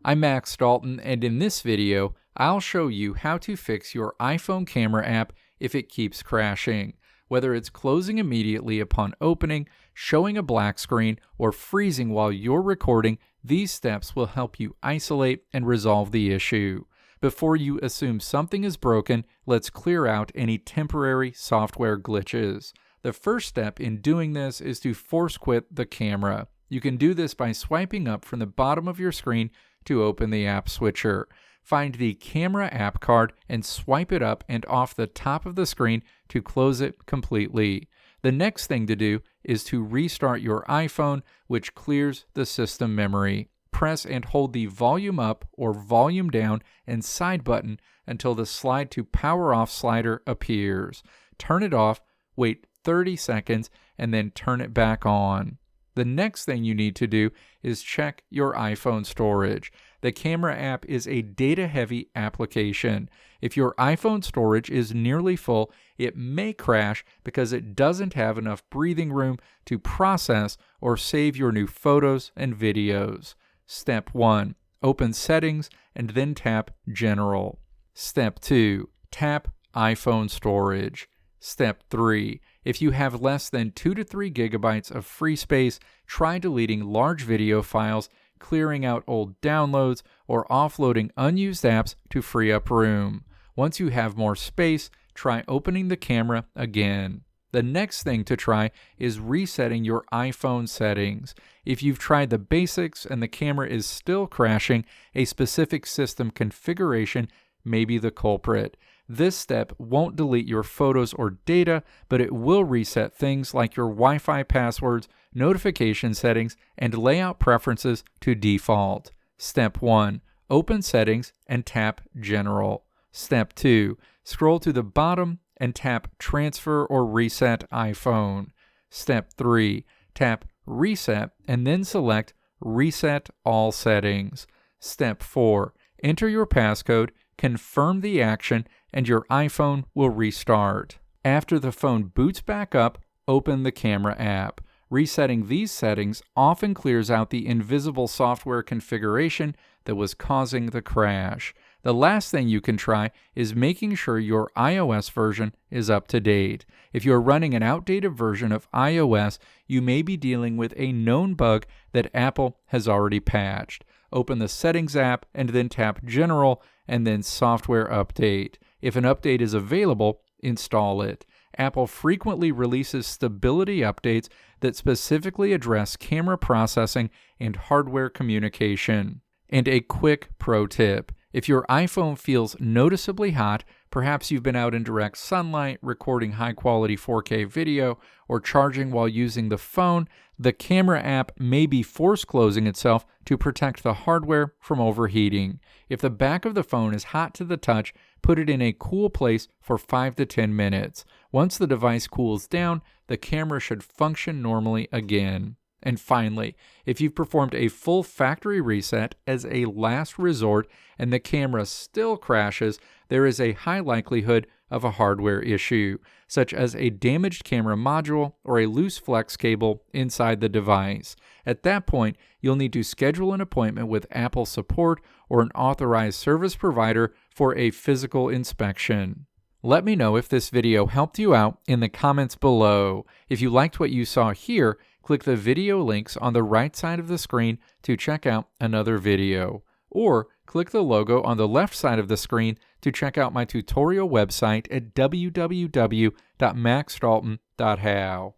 I'm Max Dalton, and in this video, I'll show you how to fix your iPhone camera app if it keeps crashing. Whether it's closing immediately upon opening, showing a black screen, or freezing while you're recording, these steps will help you isolate and resolve the issue. Before you assume something is broken, let's clear out any temporary software glitches. The first step in doing this is to force quit the camera. You can do this by swiping up from the bottom of your screen to open the app switcher. Find the camera app card and swipe it up and off the top of the screen to close it completely. The next thing to do is to restart your iPhone, which clears the system memory. Press and hold the volume up or volume down and side button until the slide to power off slider appears. Turn it off, wait 30 seconds, and then turn it back on. The next thing you need to do is check your iPhone storage. The camera app is a data-heavy application. If your iPhone storage is nearly full, it may crash because it doesn't have enough breathing room to process or save your new photos and videos. Step 1. Open Settings and then tap General. Step 2. Tap iPhone Storage. Step 3. If you have less than 2 to 3 gigabytes of free space, try deleting large video files, clearing out old downloads, or offloading unused apps to free up room. Once you have more space, try opening the camera again. The next thing to try is resetting your iPhone settings. If you've tried the basics and the camera is still crashing, a specific system configuration may be the culprit. This step won't delete your photos or data, but it will reset things like your Wi-Fi passwords, notification settings, and layout preferences to default. Step 1. Open Settings and tap General. Step 2. Scroll to the bottom and tap Transfer or Reset iPhone. Step 3. Tap Reset and then select Reset All Settings. Step 4. Enter your passcode, confirm the action, and your iPhone will restart. After the phone boots back up, open the camera app. Resetting these settings often clears out the invisible software configuration that was causing the crash. The last thing you can try is making sure your iOS version is up to date. If you're running an outdated version of iOS, you may be dealing with a known bug that Apple has already patched. Open the Settings app and then tap General and then Software Update. If an update is available, install it. Apple frequently releases stability updates that specifically address camera processing and hardware communication. And a quick pro tip. If your iPhone feels noticeably hot, perhaps you've been out in direct sunlight, recording high-quality 4K video, or charging while using the phone, the camera app may be force closing itself to protect the hardware from overheating. If the back of the phone is hot to the touch, put it in a cool place for 5 to 10 minutes. Once the device cools down, the camera should function normally again. And finally, if you've performed a full factory reset as a last resort and the camera still crashes, there is a high likelihood of a hardware issue, such as a damaged camera module or a loose flex cable inside the device. At that point, you'll need to schedule an appointment with Apple support or an authorized service provider for a physical inspection. Let me know if this video helped you out in the comments below. If you liked what you saw here, click the video links on the right side of the screen to check out another video. Or click the logo on the left side of the screen to check out my tutorial website at www.maxdalton.how.